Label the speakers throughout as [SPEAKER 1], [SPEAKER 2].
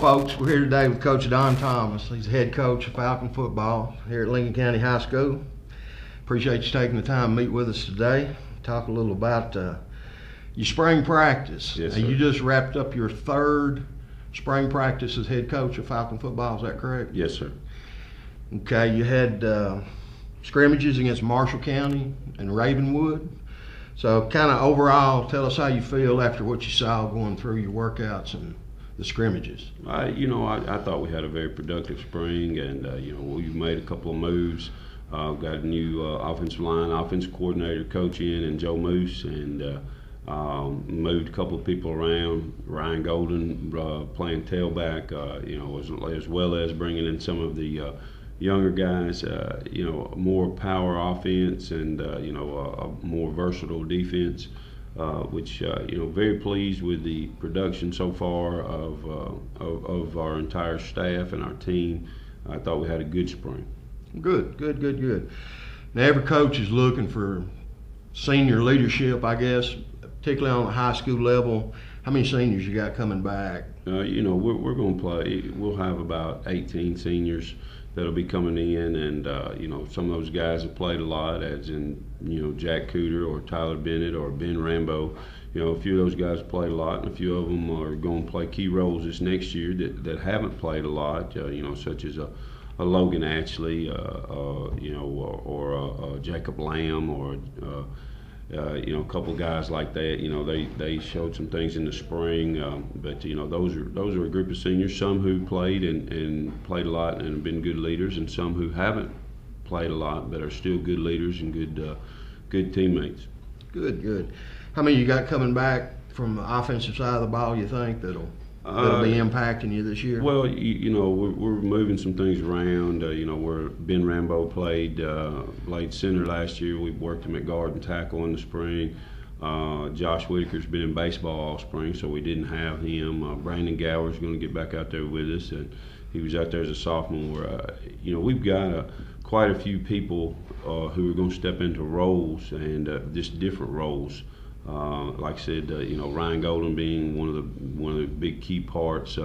[SPEAKER 1] Folks, we're here today with Coach Don Thomas. He's the head coach of Falcon football here at Lincoln County High School. Appreciate you taking the time to meet with us today. Talk a little about your spring practice.
[SPEAKER 2] Yes, sir.
[SPEAKER 1] You just wrapped up your third spring practice as head coach of Falcon football, is that correct?
[SPEAKER 2] Yes, sir.
[SPEAKER 1] Okay, you had scrimmages against Marshall County and Ravenwood. So kind of overall, tell us how you feel after what you saw going through your workouts and the scrimmages.
[SPEAKER 2] I thought we had a very productive spring, and we've made a couple of moves. Got a new offensive coordinator coach in, and Joe Moose, and moved a couple of people around. Ryan Golden playing tailback, as well as bringing in some of the younger guys. More power offense and a more versatile defense. Which very pleased with the production so far of our entire staff and our team. I thought we had a good spring.
[SPEAKER 1] Good. Now every coach is looking for senior leadership, I guess, particularly on the high school level. How many seniors you got coming back?
[SPEAKER 2] We're going to play. We'll have about 18 seniors that'll be coming in, and some of those guys have played a lot, as in Jack Cooter or Tyler Bennett or Ben Rambo. A few of those guys played a lot, and a few of them are going to play key roles this next year that haven't played a lot. Such as a Logan Ashley, or Jacob Lamb, or a couple guys like that. They showed some things in the spring, but those are a group of seniors. Some who played and played a lot and have been good leaders, and some who haven't played a lot but are still good leaders and good teammates.
[SPEAKER 1] Good. How many you got coming back from the offensive side of the ball? You think that'll be impacting you this year?
[SPEAKER 2] Well, we're moving some things around. Where Ben Rambo played center last year, we worked him at guard and tackle in the spring. Josh Whitaker's been in baseball all spring, so we didn't have him. Brandon Gower's going to get back out there with us, and he was out there as a sophomore. We've got quite a few people who are going to step into roles, and just different roles. Like I said, Ryan Golden being one of the big key parts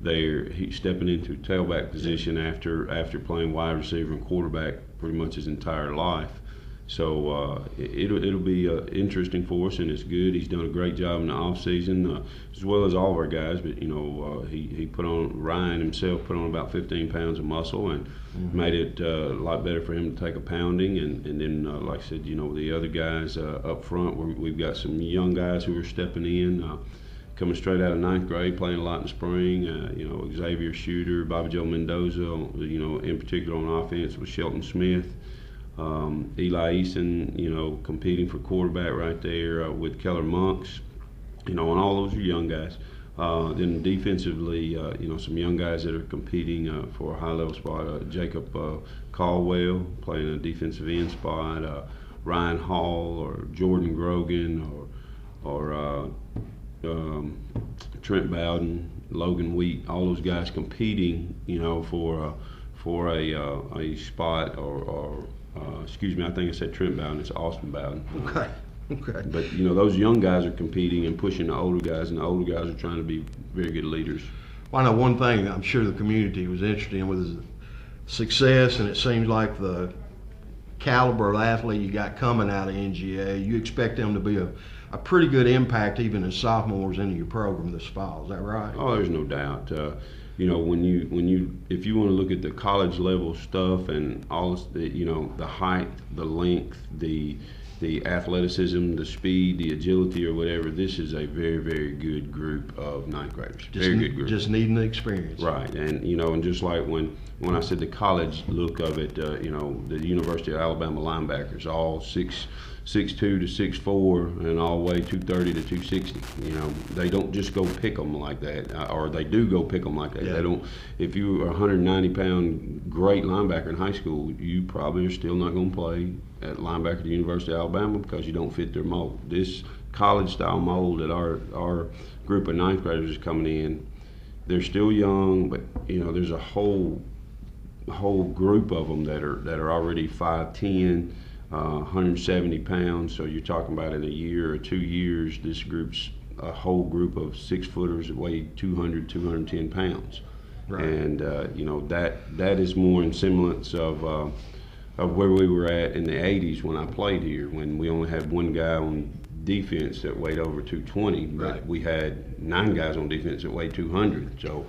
[SPEAKER 2] there. He's stepping into a tailback position after playing wide receiver and quarterback pretty much his entire life. So it'll be interesting for us, and it's good. He's done a great job in the off season, as well as all of our guys. But Ryan himself put on about 15 pounds of muscle, and made it a lot better for him to take a pounding. And then, like I said, the other guys up front, we've got some young guys who are stepping in, coming straight out of 9th grade, playing a lot in the spring. Xavier Shooter, Bobby Joe Mendoza, in particular on offense with Shelton Smith. Eli Easton, competing for quarterback right there with Keller Monks, and all those are young guys. Then defensively, some young guys that are competing for a high-level spot. Jacob Caldwell playing a defensive end spot. Ryan Hall or Jordan Grogan or Trent Bowden, Logan Wheat. All those guys competing, for a spot or excuse me, I think I said Trent Bowden. It's Austin Bowden.
[SPEAKER 1] Okay.
[SPEAKER 2] But those young guys are competing and pushing the older guys, and the older guys are trying to be very good leaders.
[SPEAKER 1] Well, I know one thing I'm sure the community was interested in was success, and it seems like the caliber of athlete you got coming out of NGA, you expect them to be a pretty good impact even as sophomores into your program this fall. Is that right?
[SPEAKER 2] Oh, there's no doubt. If you want to look at the college level stuff and all the height, the length, the athleticism, the speed, the agility, or whatever, this is a very, very good group of 9th graders. Very good group.
[SPEAKER 1] Just needing the experience.
[SPEAKER 2] Right, and and just like when I said the college look of it, the University of Alabama linebackers, all 6'2" to 6'4", and all weigh 230 to 260. They don't just go pick them like that, or they do go pick them like that.
[SPEAKER 1] Yeah.
[SPEAKER 2] They don't. If you are a 190-pound great linebacker in high school, you probably are still not going to play at linebacker at the University of Alabama because you don't fit their mold. This college-style mold that our group of 9th graders is coming in, they're still young, but there's a whole group of them that are already 5'10", 170 pounds. So you're talking about in a year or 2 years, this group's a whole group of 6-footers that weigh 200, 210 pounds.
[SPEAKER 1] Right.
[SPEAKER 2] And that is more in semblance of where we were at in the 80s when I played here, when we only had one guy on defense that weighed over 220, but
[SPEAKER 1] right.
[SPEAKER 2] we had 9 guys on defense that weighed 200. So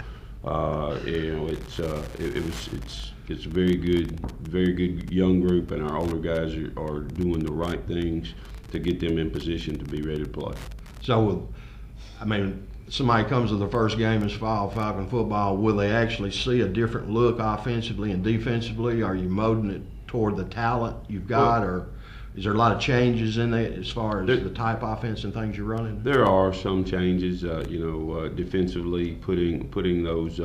[SPEAKER 2] it's a very good young group, and our older guys are doing the right things to get them in position to be ready to play.
[SPEAKER 1] So, I mean, somebody comes to the first game this fall, Falcon football, will they actually see a different look offensively and defensively? Are you molding it toward the talent you've got, or is there a lot of changes in that as far as the type of offense and things you're running?
[SPEAKER 2] There are some changes, defensively, putting those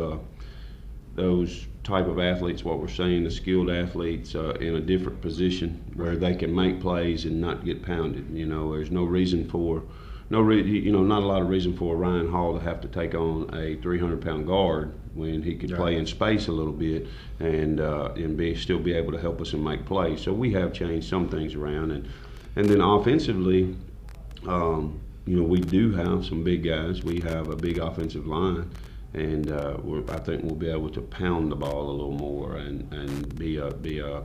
[SPEAKER 2] type of athletes, what we're saying, the skilled athletes, in a different position where they can make plays and not get pounded. There's not a lot of reason for Ryan Hall to have to take on a 300-pound guard when he could play in space a little bit and still be able to help us and make plays. So we have changed some things around, and then offensively, we do have some big guys. We have a big offensive line, and I think we'll be able to pound the ball a little more and be a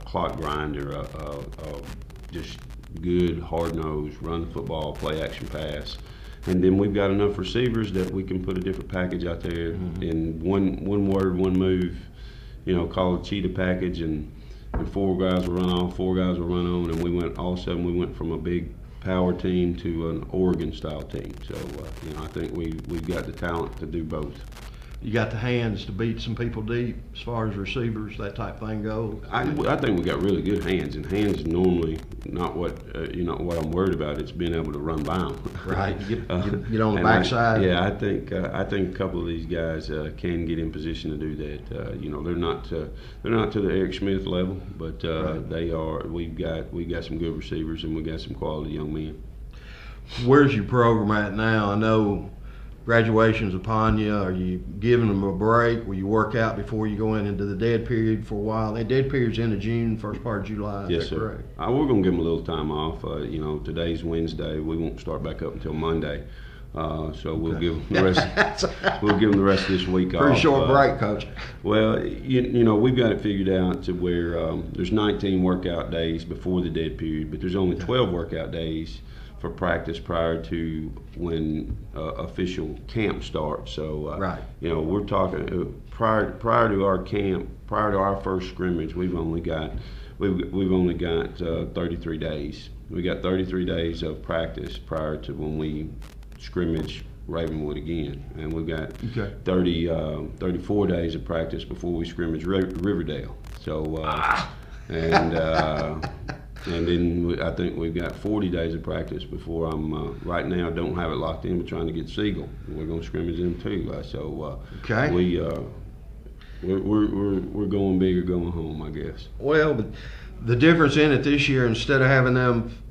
[SPEAKER 2] clock grinder, just good, hard-nosed, run the football, play action pass. And then we've got enough receivers that we can put a different package out there in one word, one move, call it cheetah package, and 4 guys will run off, 4 guys will run on, and all of a sudden we went from a big power team to an Oregon-style team. So, I think we've got the talent to do both.
[SPEAKER 1] You got the hands to beat some people deep as far as receivers, that type of thing goes?
[SPEAKER 2] I think we got really good hands, and hands is normally not what I'm worried about. It's being able to run by them.
[SPEAKER 1] Right. Get on the backside.
[SPEAKER 2] I think a couple of these guys can get in position to do that. They're not to the Eric Smith level, but
[SPEAKER 1] right.
[SPEAKER 2] They are. We've got some good receivers, and we got some quality young men.
[SPEAKER 1] Where's your program at now? I know graduation's upon you. Are you giving them a break? Will you work out before you go into the dead period for a while? The dead period's end of June, first part of July.
[SPEAKER 2] Yes, sir.
[SPEAKER 1] Correct?
[SPEAKER 2] We're going to give them a little time off. Today's Wednesday. We won't start back up until Monday. So we'll give them the rest. We'll give them the rest of this week off.
[SPEAKER 1] Pretty short break, Coach.
[SPEAKER 2] Well, we've got it figured out to where there's 19 workout days before the dead period, but there's only 12 workout days for practice prior to when official camp starts. So,
[SPEAKER 1] right.
[SPEAKER 2] We're talking prior to our camp, prior to our first scrimmage, we've only got 33 days. We got 33 days of practice prior to when we scrimmage Ravenwood again, and we've got 34 days of practice before we scrimmage Riverdale. So, and then I think we've got 40 days of practice before I'm right now don't have it locked in, but trying to get Siegel. We're going to scrimmage them too. We're going big or going home, I guess.
[SPEAKER 1] Well, but the difference in it this year, instead of having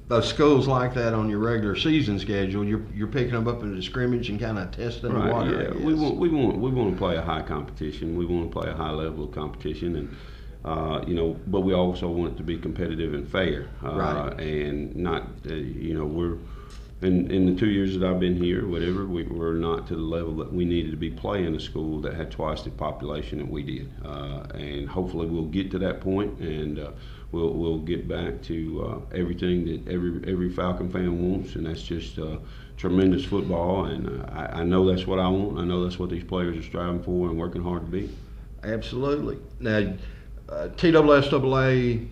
[SPEAKER 1] those schools like that on your regular season schedule, you're picking them up in the scrimmage and kind of testing the water.
[SPEAKER 2] Yeah, we want to play a high competition. We want to play a high level of competition, and but we also want it to be competitive and fair.
[SPEAKER 1] Right.
[SPEAKER 2] And not, we're in the 2 years that I've been here, we're not to the level that we needed to be playing a school that had twice the population that we did. And hopefully we'll get to that point, and we'll get back to everything that every Falcon fan wants, and that's just tremendous football. And I know that's what I want. I know that's what these players are striving for and working hard to be.
[SPEAKER 1] Absolutely. Now, TSSAA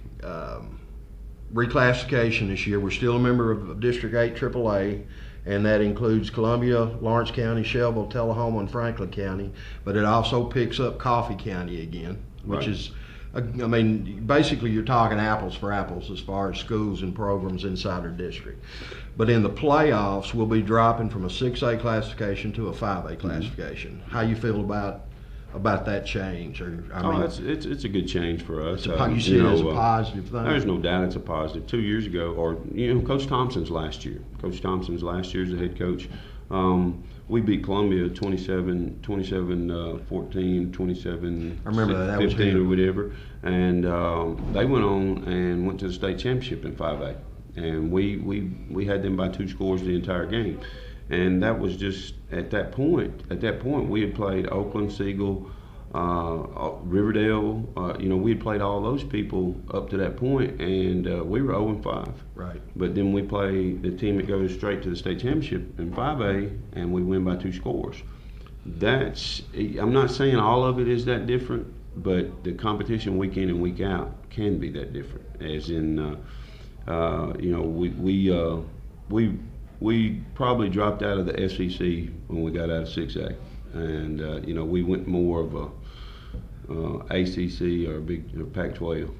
[SPEAKER 1] reclassification this year. We're still a member of District 8 AAA, and that includes Columbia, Lawrence County, Shelbyville, Tullahoma, and Franklin County. But it also picks up Coffee County again, which is, basically you're talking apples for apples as far as schools and programs inside our district. But in the playoffs, we'll be dropping from a 6A classification to a 5A classification. How you feel about that change?
[SPEAKER 2] It's a good change for us.
[SPEAKER 1] You see it as a positive thing?
[SPEAKER 2] There's no doubt it's a positive. 2 years ago, Coach Thompson's last year. Coach Thompson's last year as the head coach. We beat Columbia 27-14, 27
[SPEAKER 1] I remember that
[SPEAKER 2] 15 or whatever. And they went on and went to the state championship in 5A. And we had them by 2 scores the entire game. And that was just at that point. At that point, we had played Oakland, Siegel, Riverdale. We had played all those people up to that point, and we were 0-5.
[SPEAKER 1] Right.
[SPEAKER 2] But then we play the team that goes straight to the state championship in 5A, and we win by 2 scores. I'm not saying all of it is that different, but the competition week in and week out can be that different. As in, we probably dropped out of the SEC when we got out of 6A, and we went more of a ACC or Pac-12.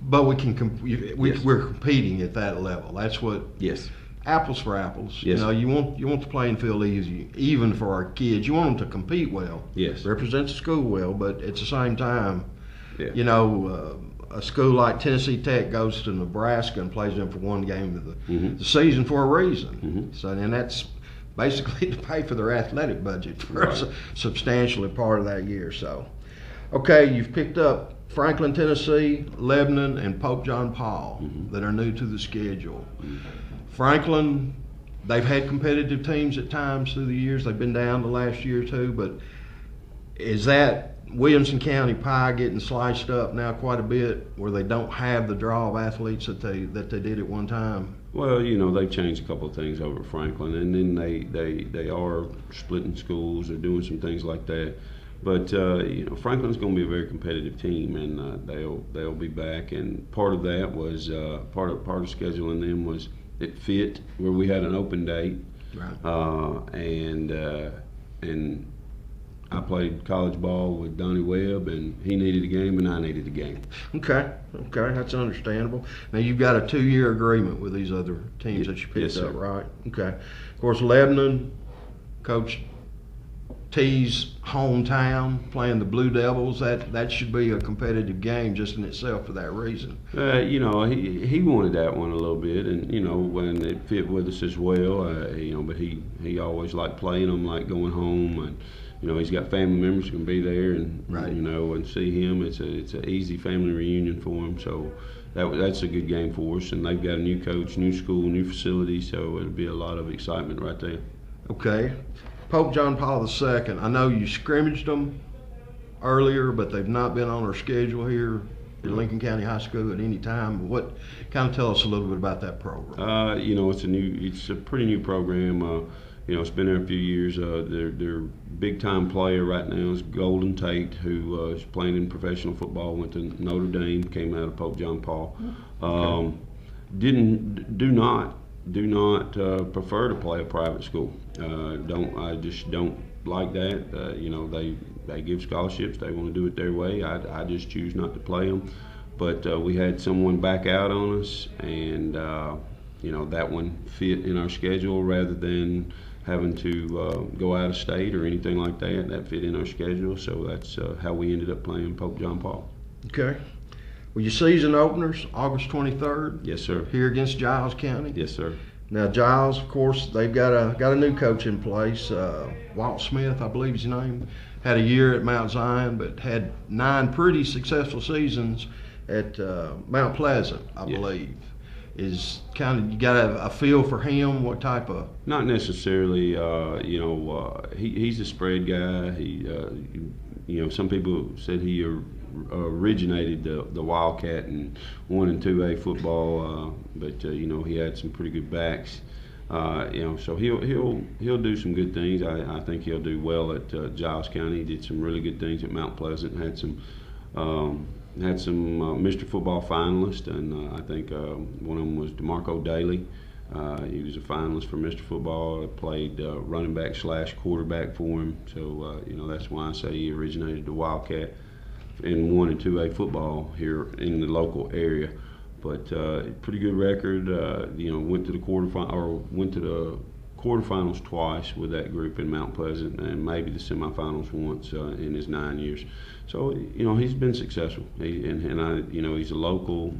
[SPEAKER 1] But we can
[SPEAKER 2] Yes.
[SPEAKER 1] we're competing at that level. That's what.
[SPEAKER 2] Yes.
[SPEAKER 1] Apples for apples.
[SPEAKER 2] Yes.
[SPEAKER 1] You want the playing field easy, even for our kids. You want them to compete well.
[SPEAKER 2] Yes.
[SPEAKER 1] Represent the school well, but at the same time,
[SPEAKER 2] Yeah.
[SPEAKER 1] a school like Tennessee Tech goes to Nebraska and plays them for one game of
[SPEAKER 2] Mhm.
[SPEAKER 1] the season for a reason.
[SPEAKER 2] Mhm.
[SPEAKER 1] So, and that's basically to pay for their athletic budget for
[SPEAKER 2] Right.
[SPEAKER 1] substantially part of that year. So, okay, you've picked up Franklin, Tennessee, Lebanon, and Pope John Paul that are new to the schedule. Franklin, they've had competitive teams at times through the years. They've been down the last year or two, but is that Williamson County pie getting sliced up now quite a bit, where they don't have the draw of athletes that they did at one time?
[SPEAKER 2] Well, they've changed a couple of things over at Franklin, and then they are splitting schools. They're doing some things like that. But Franklin's going to be a very competitive team, and they'll be back. And part of that was part of scheduling them was it fit where we had an open date,
[SPEAKER 1] Right.
[SPEAKER 2] And I played college ball with Donnie Webb, and he needed a game, and I needed a game.
[SPEAKER 1] Okay, that's understandable. Now you've got a 2-year agreement with these other teams that you picked
[SPEAKER 2] Yes, sir.
[SPEAKER 1] up, right? Okay. Of course, Lebanon, Coach T's hometown, playing the Blue Devils. That should be a competitive game just in itself for that reason.
[SPEAKER 2] He wanted that one a little bit, and when it fit with us as well. But he always liked playing them, like going home, and he's got family members who can be there, and
[SPEAKER 1] Right.
[SPEAKER 2] and see him. It's an easy family reunion for him. So that's a good game for us, and they've got a new coach, new school, new facility, so it'll be a lot of excitement right there.
[SPEAKER 1] Okay. Pope John Paul II, I know you scrimmaged them earlier, but they've not been on our schedule here at Lincoln County High School at any time. What kind of tell us a little bit about that program?
[SPEAKER 2] It's a pretty new program. It's been there a few years. Their big time player right now is Golden Tate, who is playing in professional football. Went to Notre Dame, came out of Pope John Paul.
[SPEAKER 1] Okay.
[SPEAKER 2] Do not prefer to play a private school. I just don't like that. They give scholarships. They want to do it their way. I just choose not to play them. But we had someone back out on us, and that one fit in our schedule rather than having to go out of state or anything like that. That fit in our schedule, so that's how we ended up playing Pope John Paul.
[SPEAKER 1] Okay. Well, your season openers, August 23rd.
[SPEAKER 2] Yes, sir.
[SPEAKER 1] Here against Giles County.
[SPEAKER 2] Yes, sir.
[SPEAKER 1] Now Giles, of course, they've got a new coach in place. Walt Smith, I believe his name. Had a year at Mount Zion, but had 9 pretty successful seasons at Mount Pleasant, I
[SPEAKER 2] Yes.
[SPEAKER 1] believe. Is kind of, you got a feel for him? What type of?
[SPEAKER 2] Not necessarily. He's a spread guy. Some people said he originated the Wildcat in 1 and 2A football, but he had some pretty good backs. So he'll do some good things. I think he'll do well at Giles County. He did some really good things at Mount Pleasant. Had some Mr. Football finalists, and I think one of them was DeMarco Daly. He was a finalist for Mr. Football. Played running back / quarterback for him. So that's why I say he originated the Wildcat in 1 and 2A football here in the local area. But pretty good record. Went to the quarterfinals twice with that group in Mount Pleasant, and maybe the semifinals once in his 9 years. So he's been successful. He's a local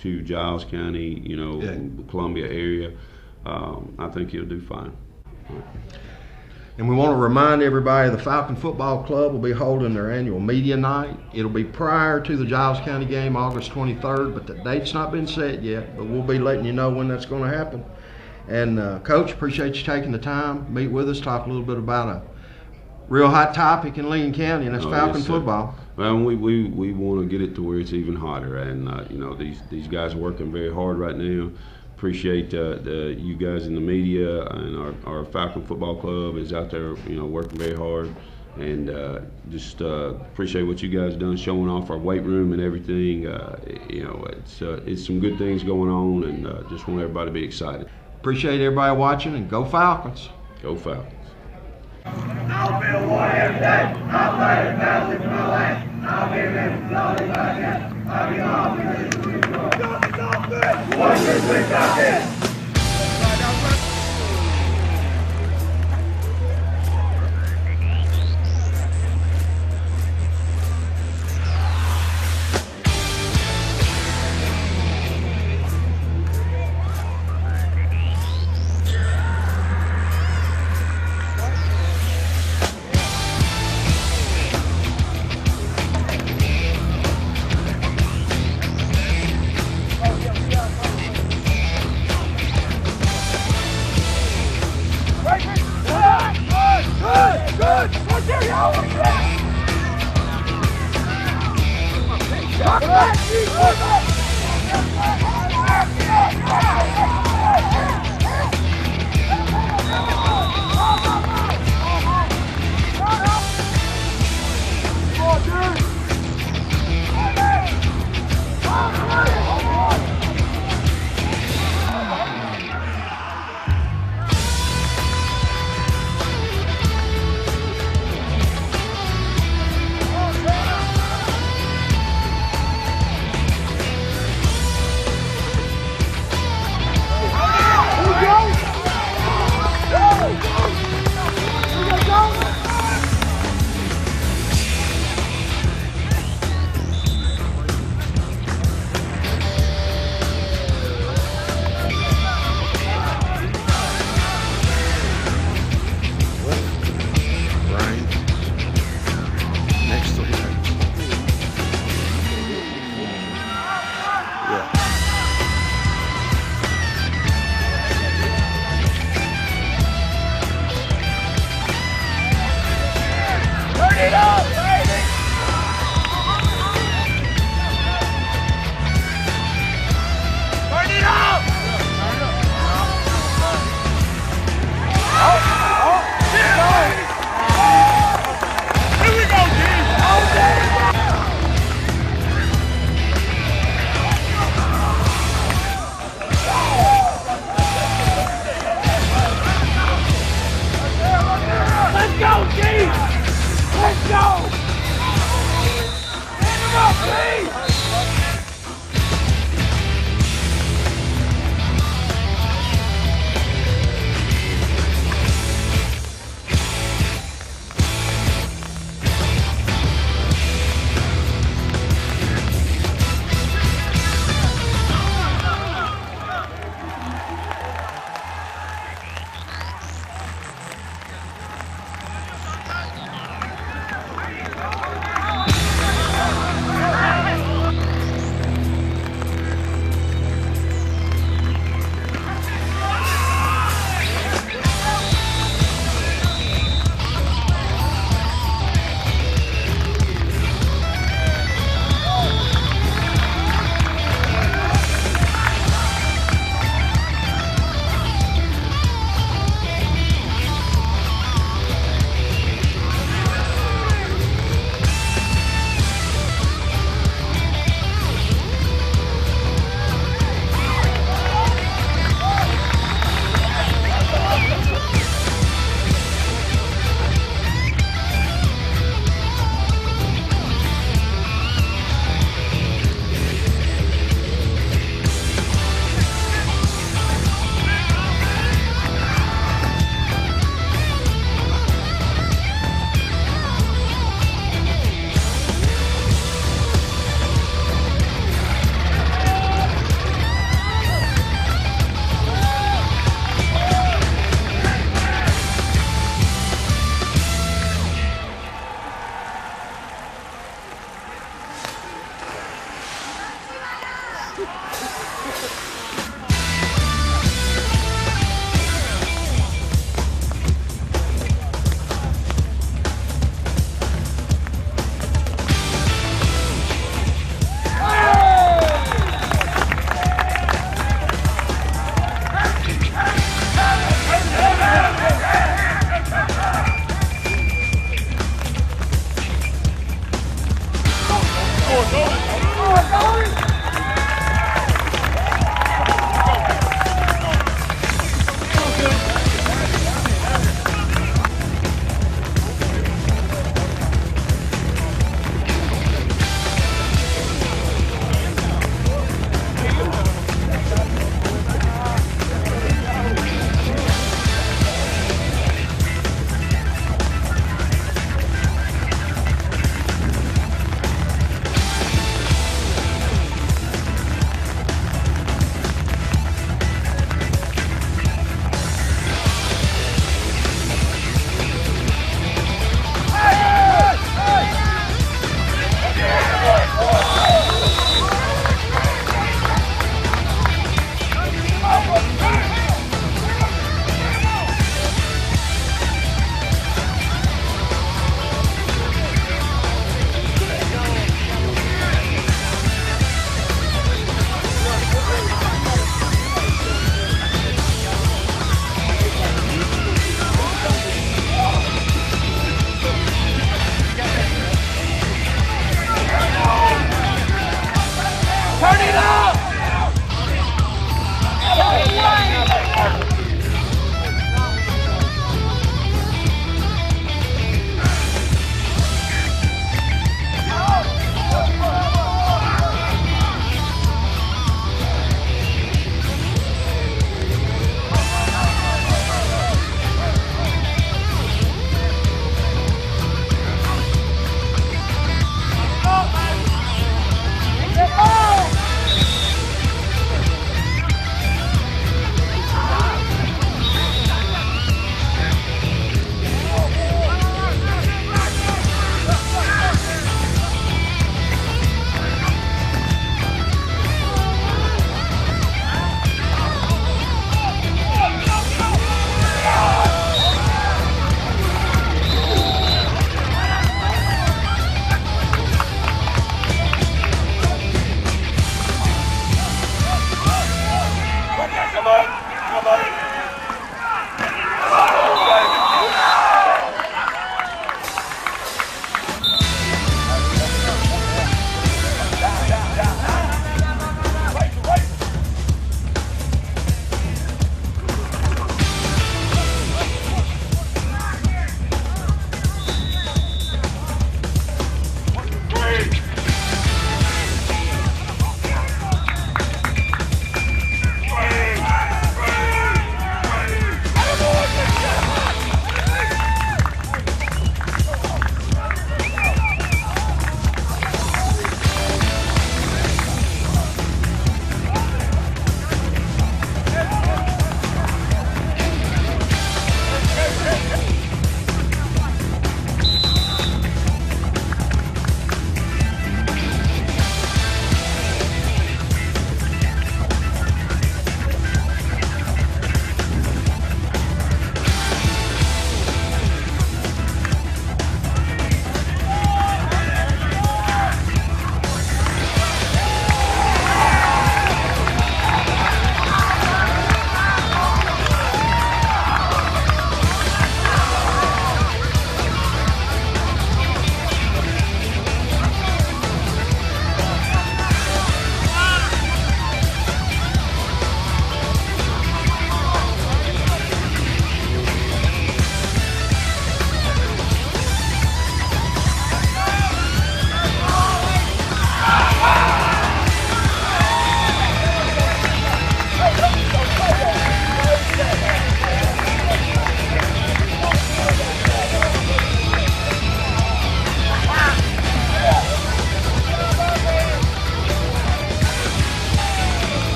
[SPEAKER 2] to Giles County, Columbia area. I think he'll do fine.
[SPEAKER 1] And we want to remind everybody the Falcon Football Club will be holding their annual media night. It'll be prior to the Giles County game, August 23rd, but the date's not been set yet, but we'll be letting you know when that's going to happen. And Coach, appreciate you taking the time, meet with us, talk a little bit about a real hot topic in Lincoln County, and that's Falcon
[SPEAKER 2] yes,
[SPEAKER 1] football.
[SPEAKER 2] Well, we want to get it to where it's even hotter, and you know, these guys are working very hard right now. Appreciate you guys in the media, and our Falcon Football Club is out there, you know, working very hard, and just appreciate what you guys done, showing off our weight room and everything. You know, it's some good things going on, and just want everybody to be excited.
[SPEAKER 1] Appreciate everybody watching, and go Falcons.
[SPEAKER 2] Go Falcons.
[SPEAKER 3] I'll be a warrior every day. I'll fight and battle for my land. I'll be living slowly by then. I'll be gone because it's good. 1, 2, 3, Falcon!